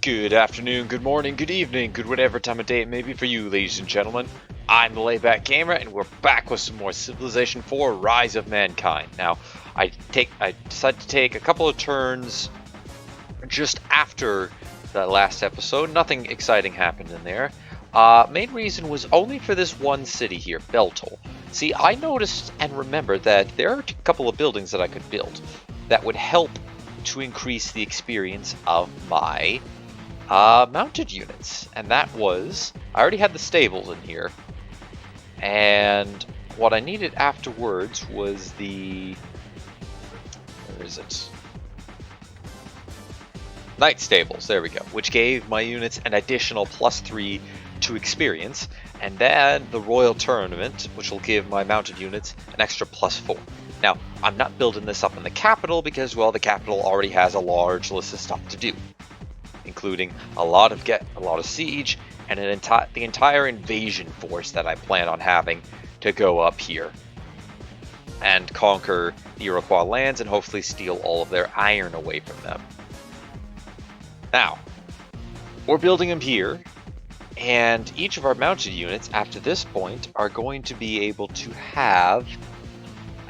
Good afternoon, good morning, good evening, good whatever time of day it may be for you, ladies and gentlemen. I'm the Layback Gamer, and we're back with some more Civilization 4: Rise of Mankind. Now, I decided to take a couple of turns just after the last episode. Nothing exciting happened in there. Main reason was only for this one city here, Beltol. See, I noticed and remembered that there are a couple of buildings that I could build that would help to increase the experience of my mounted units, and that was, I already had the stables in here, and what I needed afterwards was the, where is it? Knight stables, there we go, which gave my units an additional +3 to experience, and then the royal tournament, which will give my mounted units an extra +4. Now, I'm not building this up in the capital because, well, the capital already has a large list of stuff to do, including a lot of siege and the entire invasion force that I plan on having to go up here and conquer the Iroquois lands and hopefully steal all of their iron away from them. Now, we're building them here, and each of our mounted units after this point are going to be able to have,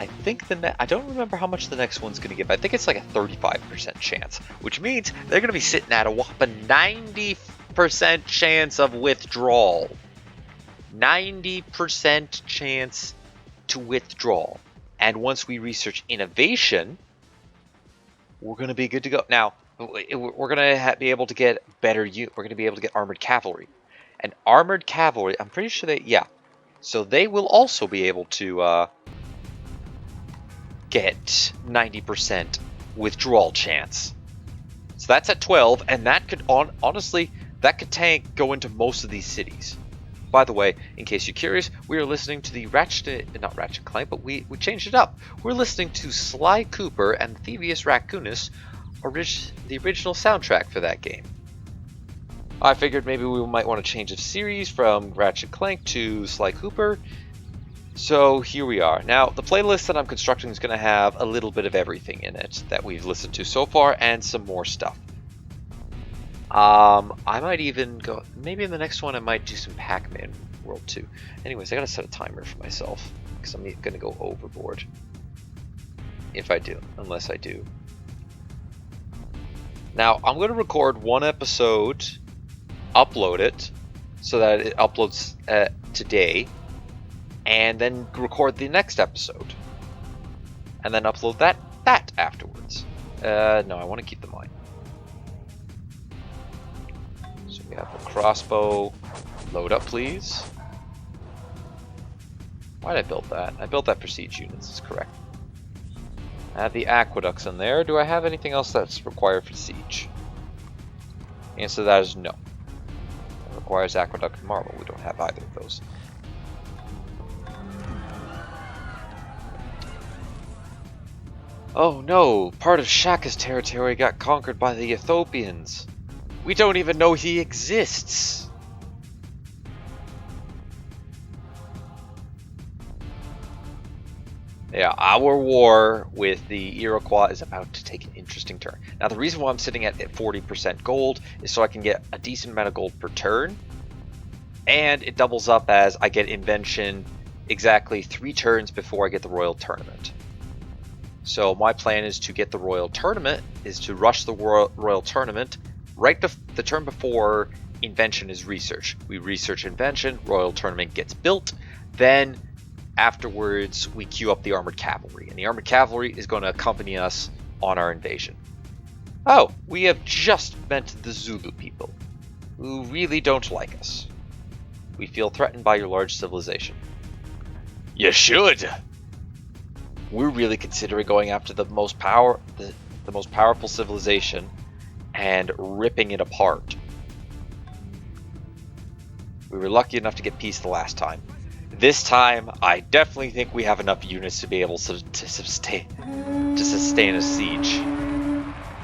I think I don't remember how much the next one's going to give. I think it's like a 35% chance, which means they're going to be sitting at a whopping 90% chance of withdrawal. 90% chance to withdraw. And once we research innovation, we're going to be good to go. Now, we're going to be able to get better we're going to be able to get armored cavalry. And armored cavalry, I'm pretty sure yeah. So they will also be able to get 90% withdrawal chance. So that's at 12, and that could honestly, that could go into most of these cities. By the way, in case you're curious, we are listening to the not Ratchet Clank, but we changed it up. We're listening to Sly Cooper and Thievius Raccoonus, the original soundtrack for that game. I figured maybe we might want to change the series from Ratchet Clank to Sly Cooper. So here we are. Now, the playlist that I'm constructing is going to have a little bit of everything in it that we've listened to so far and some more stuff. I might even go, maybe in the next one I might do some Pac-Man World 2. Anyways, I gotta set a timer for myself because I'm going to go overboard. If I do, unless I do. Now, I'm going to record one episode, upload it, so that it uploads today, and then record the next episode, and then upload that afterwards. No, I want to keep the mine. So we have the crossbow. Load up, please. Why did I build that? I built that for siege units, is correct. I have the aqueducts in there. Do I have anything else that's required for siege? The answer to that is no. It requires aqueduct and marble. We don't have either of those. Oh no, part of Shaka's territory got conquered by the Ethiopians. We don't even know he exists. Yeah, our war with the Iroquois is about to take an interesting turn. Now, the reason why I'm sitting at 40% gold is so I can get a decent amount of gold per turn. And it doubles up as I get invention exactly 3 turns before I get the royal tournament. So my plan is to get the royal tournament, is to rush the royal tournament right the turn before invention is researched. We research invention, royal tournament gets built, then afterwards we queue up the armored cavalry, and the armored cavalry is going to accompany us on our invasion. Oh, we have just met the Zulu people, who really don't like us. We feel threatened by your large civilization. You should! We're really considering going after the most powerful civilization and ripping it apart. We were lucky enough to get peace the last time. This time, I definitely think we have enough units to be able to sustain a siege.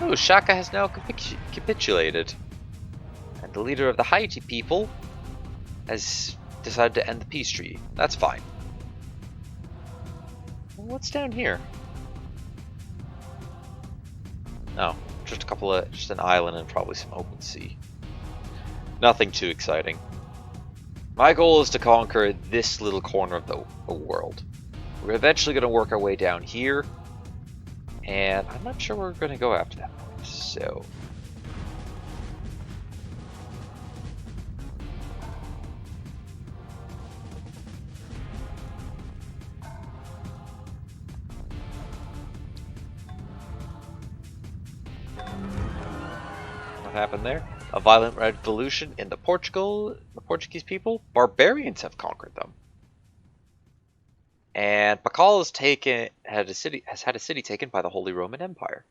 Oh, Shaka has now capitulated. And the leader of the Haiti people has decided to end the peace treaty. That's fine. What's down here? Oh, just an island and probably some open sea. Nothing too exciting. My goal is to conquer this little corner of the world. We're eventually going to work our way down here, and I'm not sure where we're going to go after that point. So, what happened there? A violent revolution in the Portuguese people. Barbarians have conquered them. And Pakal has had a city taken by the Holy Roman Empire.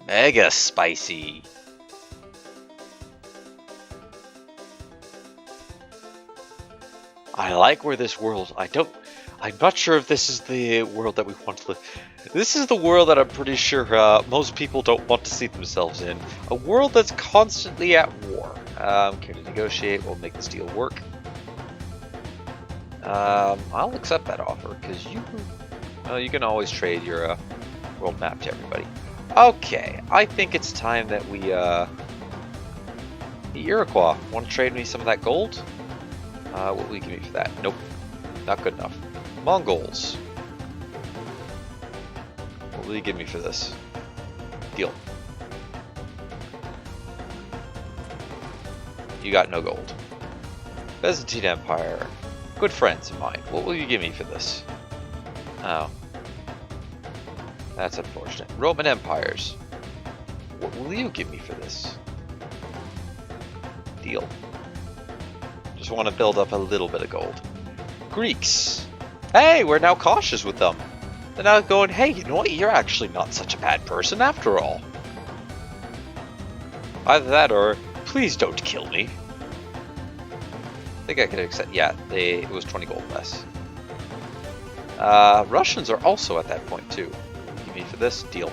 Mega spicy. I like where this world. I'm not sure if this is the world that we want to live. This is the world that I'm pretty sure most people don't want to see themselves in. A world that's constantly at war. Care to negotiate? We'll make this deal work. I'll accept that offer because you can always trade your world map to everybody. Okay, I think it's time that we the Iroquois want to trade me some of that gold. What will you give me for that? Nope, not good enough. Mongols. What will you give me for this? Deal. You got no gold. Byzantine Empire. Good friends of mine. What will you give me for this? Oh. That's unfortunate. Roman Empires. What will you give me for this? Deal. Just want to build up a little bit of gold. Greeks. Hey, we're now cautious with them. They're now going, hey, you know what? You're actually not such a bad person after all. Either that or, please don't kill me. I think I could accept. Yeah, it was 20 gold less. Russians are also at that point too. Give me for this deal.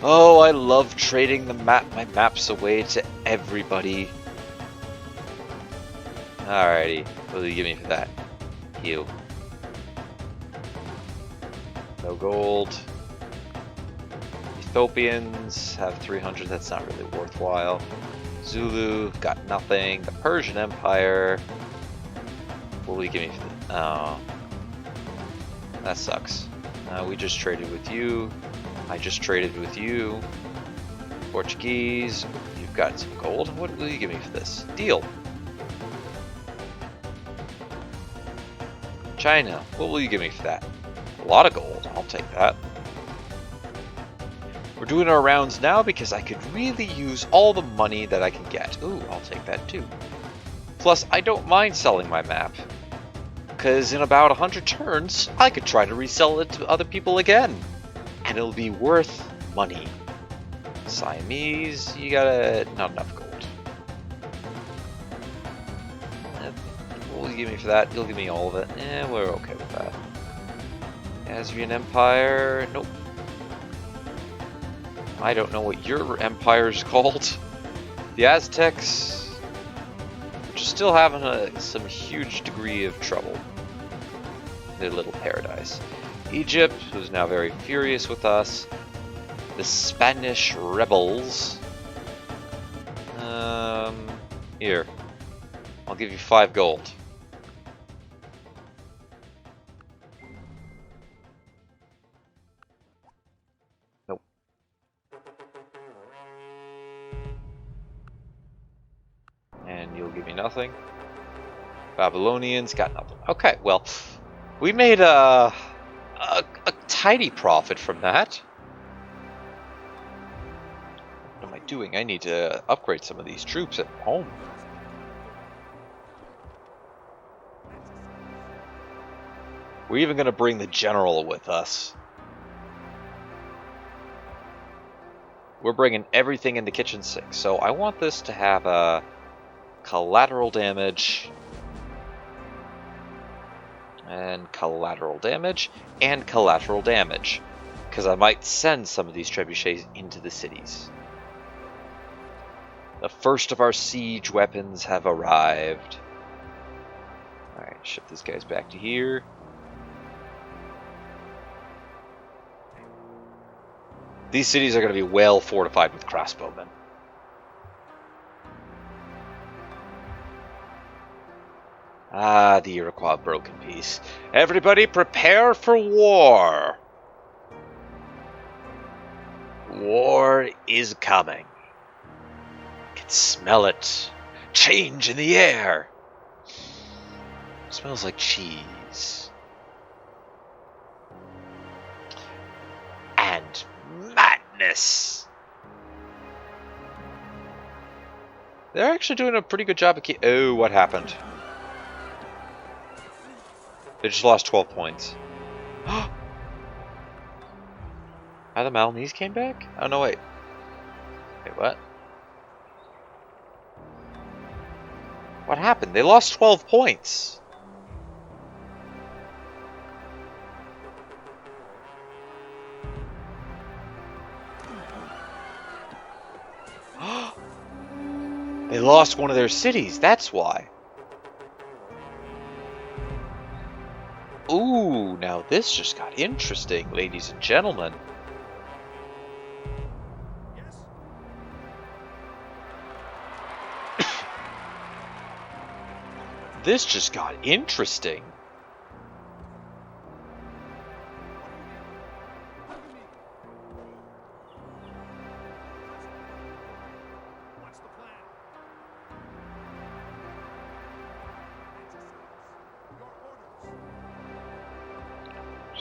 Oh, I love trading my maps away to everybody. Alrighty, what will you give me for that? You. No gold. Ethiopians have 300. That's not really worthwhile. Zulu got nothing. The Persian Empire. What will you give me for that? Oh. That sucks. We just traded with you. I just traded with you. Portuguese. You've got some gold. What will you give me for this? Deal. China. What will you give me for that? A lot of gold. I'll take that. We're doing our rounds now because I could really use all the money that I can get. Ooh, I'll take that too. Plus, I don't mind selling my map. Because in about 100 turns, I could try to resell it to other people again. And it'll be worth money. Siamese, you got not enough gold. What will you give me for that? You'll give me all of it. We're okay with that. Assyrian Empire, nope. I don't know what your empire is called. The Aztecs, which is still having some huge degree of trouble. Their little paradise. Egypt, who's now very furious with us. The Spanish rebels. Here. I'll give you 5 gold. Nope. And you'll give me nothing. Babylonians got nothing. Okay, well, we made a tidy profit from that. What am I doing? I need to upgrade some of these troops at home. We're even going to bring the general with us. We're bringing everything in the kitchen sink. So I want this to have a collateral damage. And collateral damage. And collateral damage. Because I might send some of these trebuchets into the cities. The first of our siege weapons have arrived. Alright, ship these guys back to here. These cities are going to be well fortified with crossbowmen. Ah, the Iroquois broken peace. Everybody prepare for war! War is coming. I can smell it. Change in the air. It smells like cheese. And madness. They're actually doing a pretty good job of oh, what happened? They just lost 12 points. How the Malnese came back? Oh, no, wait. Wait, what? What happened? They lost 12 points. They lost one of their cities, that's why. Ooh, now this just got interesting, ladies and gentlemen. This just got interesting.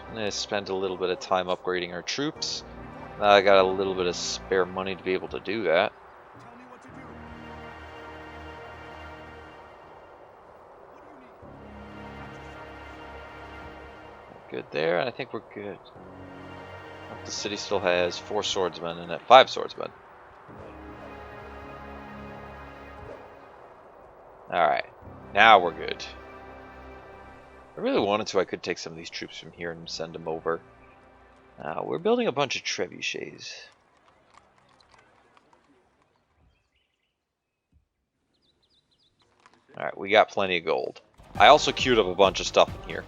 I'm going to spend a little bit of time upgrading our troops. Now I got a little bit of spare money to be able to do that. Good there, and I think we're good. The city still has 4 swordsmen and 5 swordsmen. Alright, now we're good. If I really wanted to, I could take some of these troops from here and send them over. We're building a bunch of trebuchets. Alright, we got plenty of gold. I also queued up a bunch of stuff in here.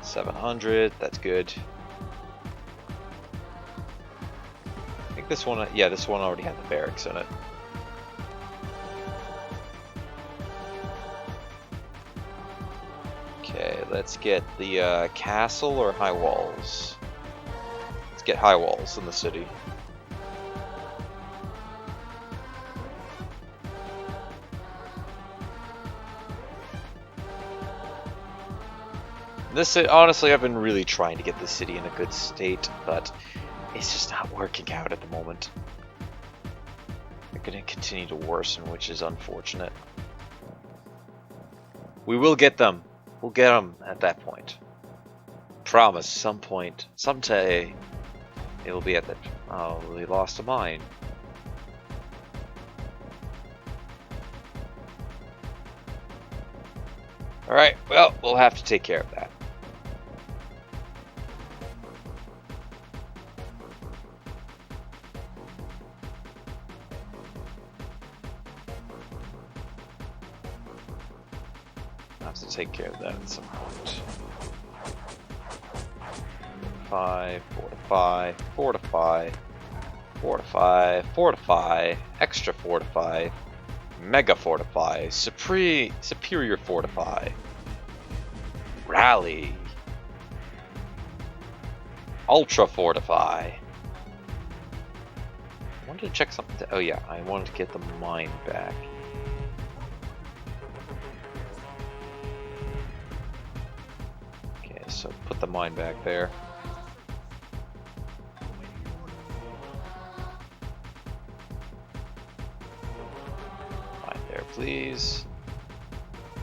$700, that's good. I think this one, yeah, this one already had the barracks in it. Okay, let's get the castle or high walls. Let's get high walls in the city. Honestly, I've been really trying to get this city in a good state, but it's just not working out at the moment. They're going to continue to worsen, which is unfortunate. We will get them. We'll get them at that point. Promise, some point, someday, it will be at that. Oh, we lost a mine. Alright, well, we'll have to take care of that. Take care of that at some point. Fortify, fortify, fortify, fortify, extra fortify, mega fortify, superior fortify, rally, ultra fortify. I wanted to check something. Oh yeah, I wanted to get the mine back. So put the mine back there. Mine there, please.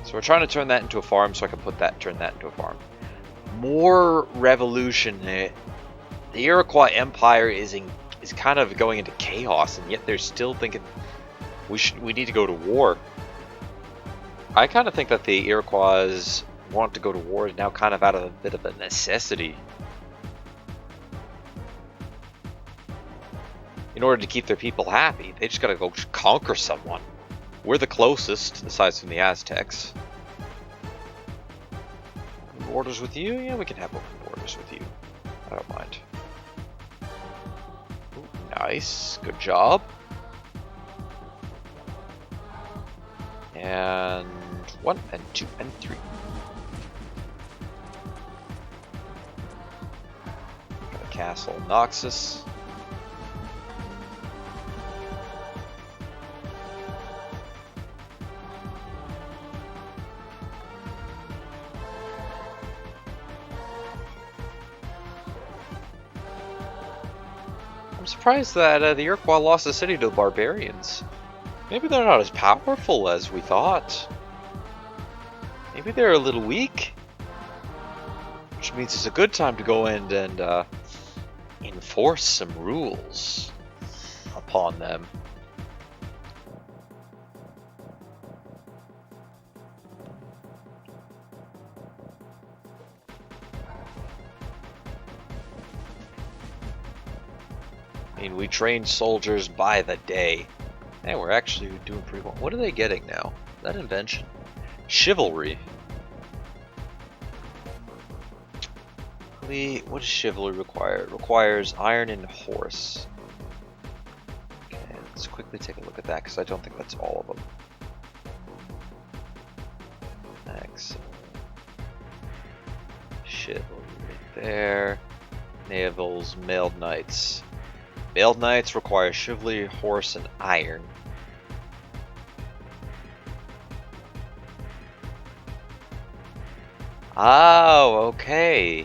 So we're trying to turn that into a farm, so I can turn that into a farm. More revolution. The Iroquois Empire is kind of going into chaos, and yet they're still thinking we need to go to war. I kind of think that the Iroquois want to go to war is now kind of out of a bit of a necessity. In order to keep their people happy, they just gotta go conquer someone. We're the closest, aside from the Aztecs. borders with you? Yeah, we can have open borders with you. I don't mind. Ooh, nice. Good job. And 1 and 2 and 3. Got a castle, Noxus. I'm surprised that the Iroquois lost the city to the barbarians. Maybe they're not as powerful as we thought. Maybe they're a little weak. Which means it's a good time to go in and enforce some rules upon them. I mean, we train soldiers by the day. Hey, we're actually doing pretty well. What are they getting now? Is that invention? Chivalry. What does chivalry require? It requires iron and horse. Okay, let's quickly take a look at that because I don't think that's all of them. Excellent. Chivalry right there. Navals, mailed knights. Mailed knights require chivalry, horse, and iron. Oh, okay.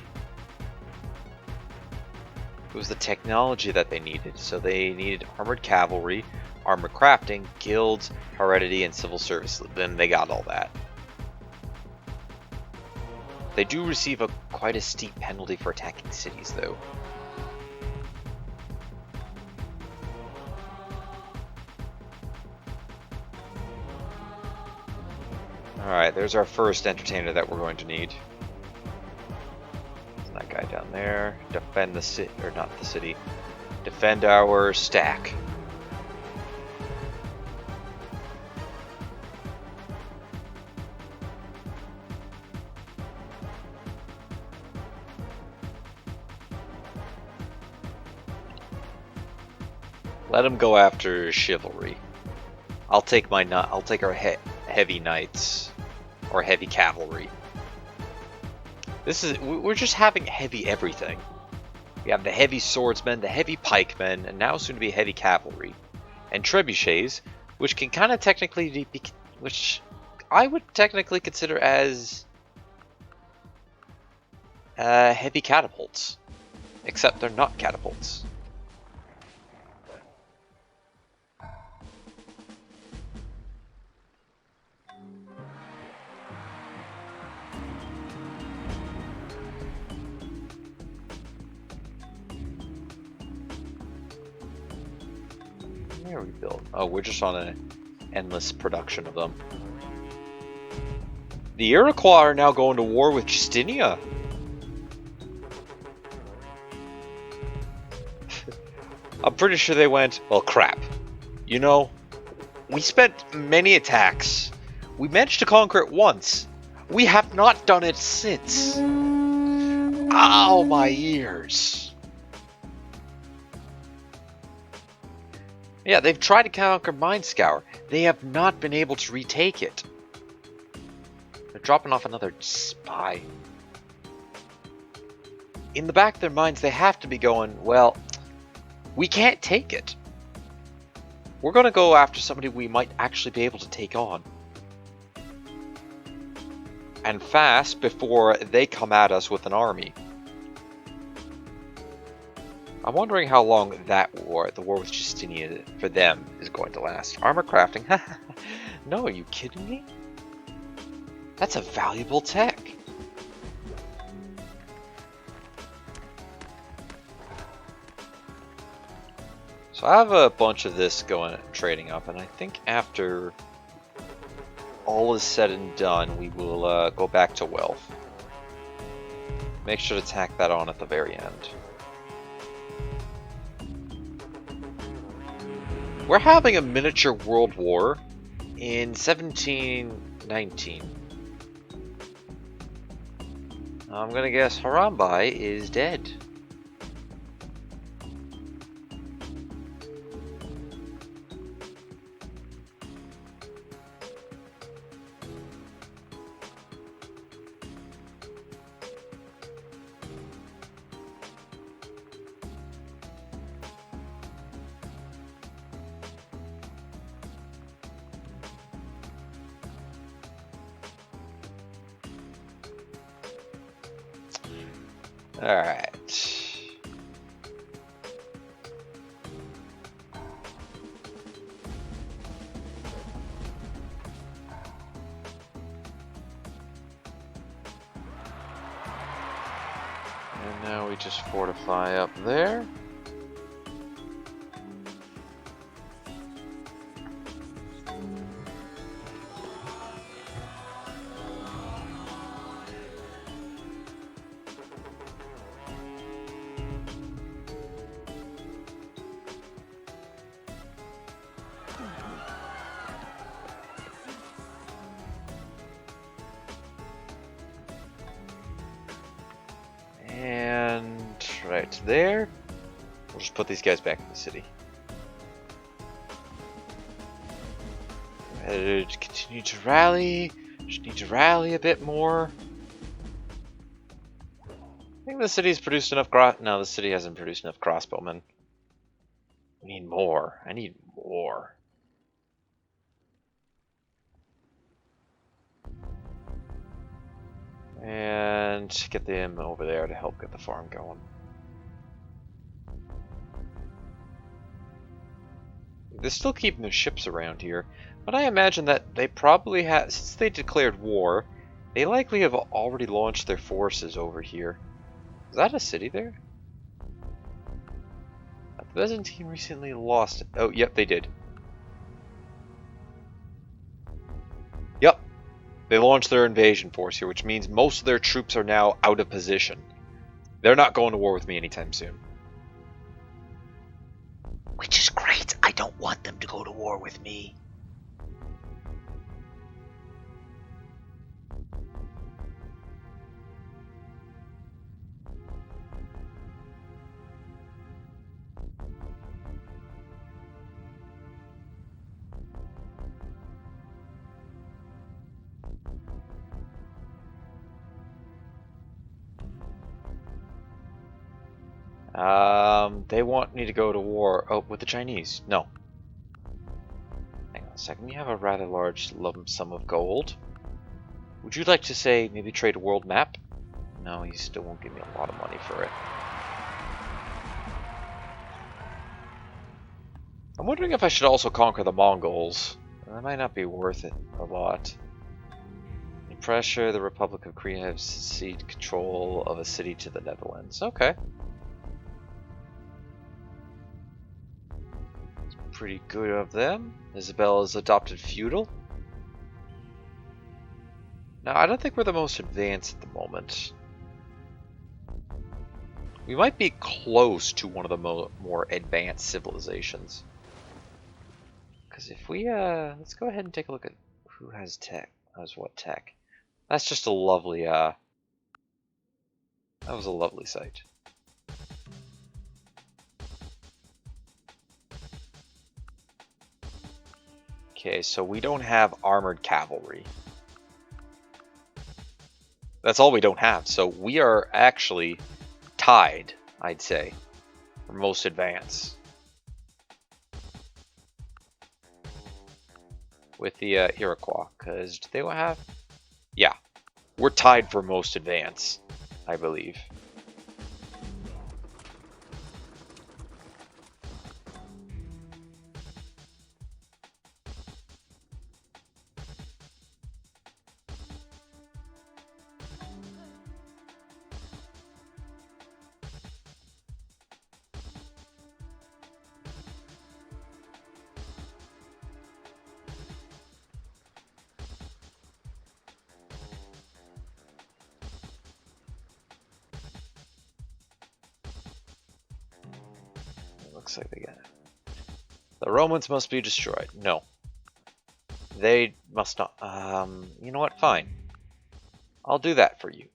It was the technology that they needed. So they needed armored cavalry, armor crafting, guilds, heredity, and civil service. Then they got all that. They do receive quite a steep penalty for attacking cities, though. Alright, there's our first entertainer that we're going to need. There's that guy down there. Defend the city, or not the city. Defend our stack. Let him go after chivalry. I'll take our heavy knights or heavy cavalry. We're just having heavy everything. We have the heavy swordsmen, the heavy pikemen, and now soon to be heavy cavalry, and trebuchets, which can kind of technically be, which I would technically consider as heavy catapults, except they're not catapults. Where are we built? Oh, we're just on an endless production of them. The Iroquois are now going to war with Justinia. I'm pretty sure they went, well, crap. You know, we spent many attacks. We managed to conquer it once. We have not done it since. Ow, my ears. Yeah, they've tried to conquer Mindscour. They have not been able to retake it. They're dropping off another spy. In the back of their minds, they have to be going, well, we can't take it. We're going to go after somebody we might actually be able to take on. And fast before they come at us with an army. I'm wondering how long that war, the war with Justinia, for them is going to last. Armor crafting? No, are you kidding me? That's a valuable tech. So I have a bunch of this going trading up, and I think after all is said and done, we will go back to wealth. Make sure to tack that on at the very end. We're having a miniature world war in 1719. I'm gonna guess Harambe is dead. Alright. And now we just fortify up there. And right there. We'll just put these guys back in the city. Continue to rally. Just need to rally a bit more. I think the city's produced enough No, the city hasn't produced enough crossbowmen. We need more. I need more. And get them over there to help get the farm going. They're still keeping their ships around here, but I imagine that they probably have, since they declared war, they likely have already launched their forces over here. Is that a city there? The Byzantine recently lost it. Oh, yep, they did. Yep. They launched their invasion force here, which means most of their troops are now out of position. They're not going to war with me anytime soon. Which is great. I don't want them to go to war with me. They want me to go to war. Oh, with the Chinese. No. Hang on a second. We have a rather large lump sum of gold. Would you like to say maybe trade a world map? No, he still won't give me a lot of money for it. I'm wondering if I should also conquer the Mongols. That might not be worth it a lot. Pressure, the Republic of Korea has ceded control of a city to the Netherlands. Okay. It's pretty good of them. Isabel has adopted feudal. Now, I don't think we're the most advanced at the moment. We might be close to one of the more advanced civilizations. Because if we, let's go ahead and take a look at who has tech, has what tech. That's just a lovely, that was a lovely sight. Okay, so we don't have armored cavalry. That's all we don't have. So we are actually tied, I'd say, for most advanced. With the Iroquois, because do they have... Yeah, we're tied for most advance, I believe. Looks like they got it. The Romans must be destroyed. No. They must not. You know what? Fine. I'll do that for you.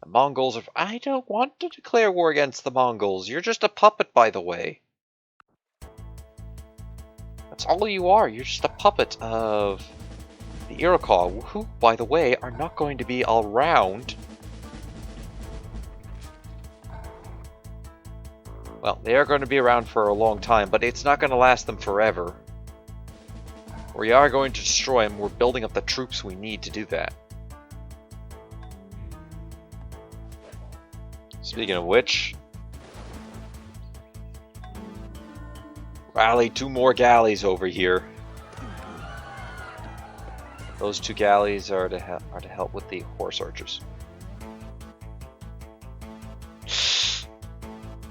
The Mongols are... I don't want to declare war against the Mongols. You're just a puppet, by the way. That's all you are. You're just a puppet of the Iroquois, who, by the way, are not going to be around. Well, they are going to be around for a long time, but it's not going to last them forever. We are going to destroy them. We're building up the troops we need to do that. Speaking of which, rally 2 more galleys over here. Those 2 galleys are to help with the horse archers.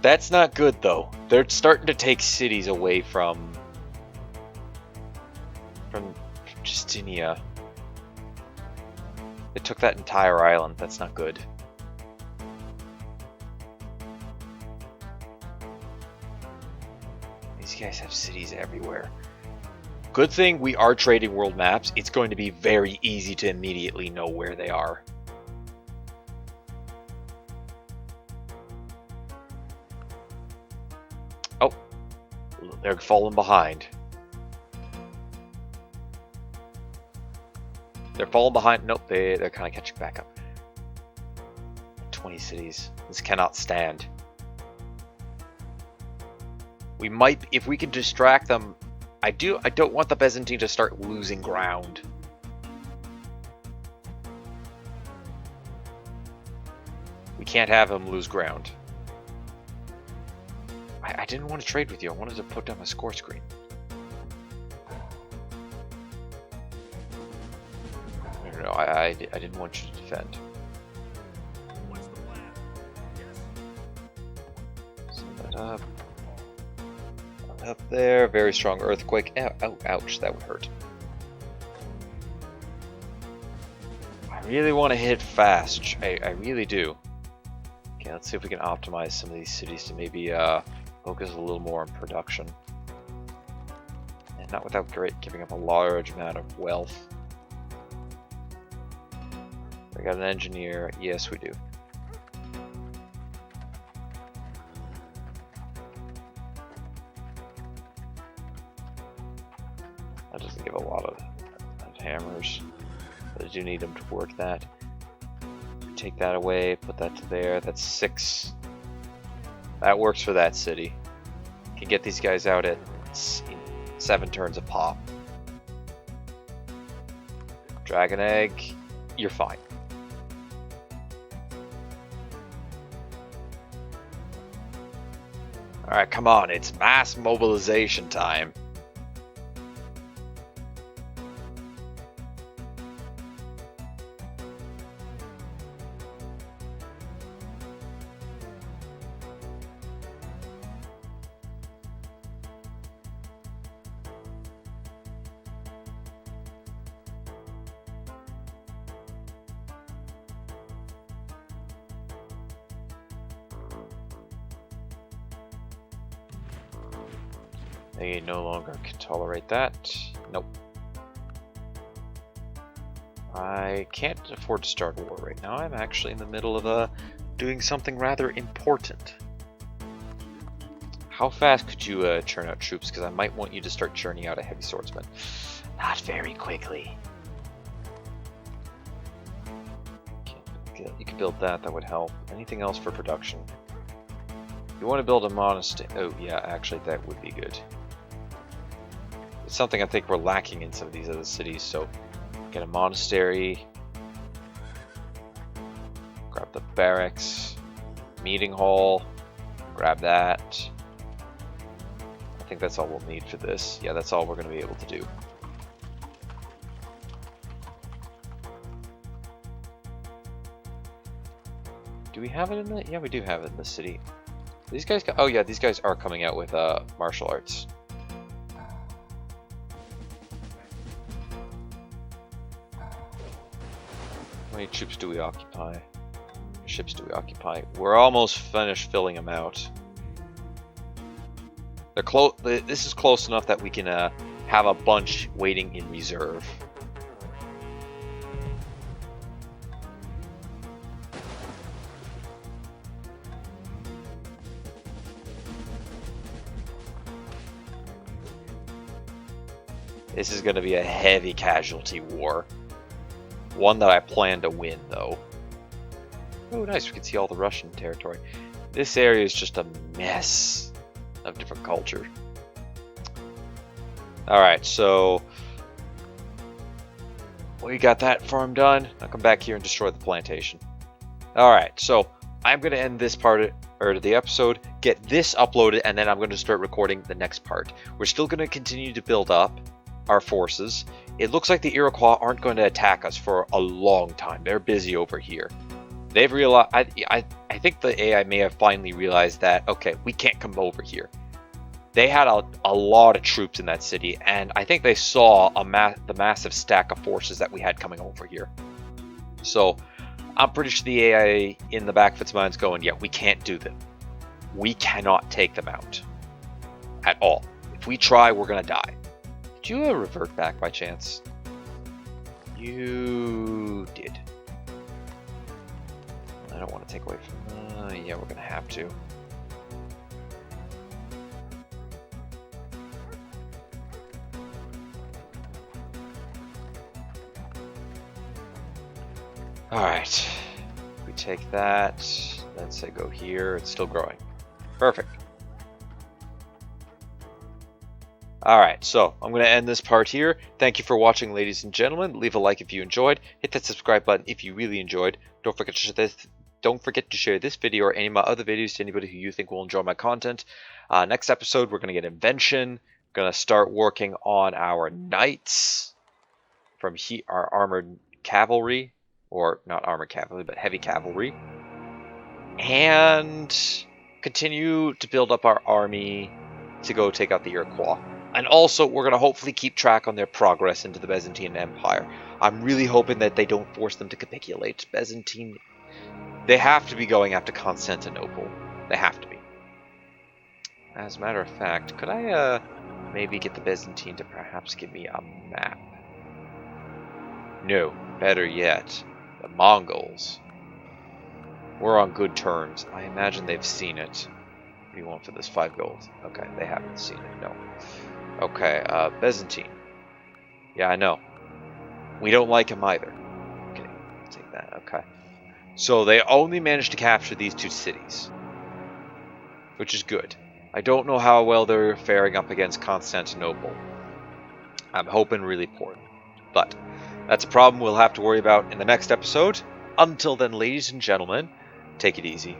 That's not good though. They're starting to take cities away from Justinia. They took that entire island. That's not good. These guys have cities everywhere. Good thing we are trading world maps. It's going to be very easy to immediately know where they are. Oh, they're falling behind. They're falling behind. Nope, they're kind of catching back up. 20 cities. This cannot stand. We might, if we can distract them. I don't want the Byzantine to start losing ground. We can't have them lose ground. I didn't want to trade with you. I wanted to put down my score screen. No, I didn't want you to defend. Set that up. Up there, very strong earthquake. Ow, ouch, that would hurt. I really want to hit fast. I really do. Okay, let's see if we can optimize some of these cities to maybe focus a little more on production. And not without giving up a large amount of wealth. We got an engineer. Yes, we do. That doesn't give a lot of hammers, but I do need them to work that. Take that away, put that to there. That's 6. That works for that city. Can get these guys out at 7 turns a pop. Dragon egg, you're fine. Alright, come on, it's mass mobilization time. They no longer can tolerate that. Nope. I can't afford to start a war right now. I'm actually in the middle of doing something rather important. How fast could you churn out troops? Because I might want you to start churning out a heavy swordsman. Not very quickly. You could build that. That would help. Anything else for production? You want to build a monastery? Oh yeah, actually that would be good. It's something I think we're lacking in some of these other cities, so get a monastery, grab the barracks, meeting hall, grab that. I think that's all we'll need for this. Yeah, that's all we're going to be able to do. Do we have it in the... Yeah, we do have it in the city. These guys... Oh yeah, these guys are coming out with martial arts. How many troops do we occupy? Ships do we occupy? We're almost finished filling them out. They're close. This is close enough that we can have a bunch waiting in reserve. This is going to be a heavy casualty war. One that I plan to win, though. Oh, nice. We can see all the Russian territory. This area is just a mess of different culture. Alright, so we got that farm done. I'll come back here and destroy the plantation. Alright, so I'm going to end this part of the episode, get this uploaded, and then I'm going to start recording the next part. We're still going to continue to build up our forces. It looks like the Iroquois aren't going to attack us for a long time. They're busy over here. They've realized, I think the AI may have finally realized that, okay, we can't come over here. They had a lot of troops in that city, and I think they saw the massive stack of forces that we had coming over here. So I'm pretty sure the AI in the back of its mind's going, yeah, we can't do them. We cannot take them out at all. If we try, we're going to die. Did you revert back by chance? You did. I don't want to take away from... yeah, we're going to have to. Alright. We take that. Then say go here. It's still growing. Perfect. Alright, so I'm going to end this part here. Thank you for watching, ladies and gentlemen. Leave a like if you enjoyed. Hit that subscribe button if you really enjoyed. Don't forget to share this video or any of my other videos to anybody who you think will enjoy my content. Next episode, we're going to get invention. We're going to start working on our knights from our armored cavalry, or not armored cavalry, but heavy cavalry, and continue to build up our army to go take out the Iroquois. And also, we're going to hopefully keep track on their progress into the Byzantine Empire. I'm really hoping that they don't force them to capitulate. Byzantine... They have to be going after Constantinople. They have to be. As a matter of fact, could I maybe get the Byzantine to perhaps give me a map? No. Better yet, the Mongols. We're on good terms. I imagine they've seen it. What do you want for this 5 gold? Okay, they haven't seen it. No. Okay, Byzantine. Yeah, I know. We don't like him either. Okay, take that. Okay. So they only managed to capture these 2 cities, which is good. I don't know how well they're faring up against Constantinople. I'm hoping really poorly. But that's a problem we'll have to worry about in the next episode. Until then, ladies and gentlemen, take it easy.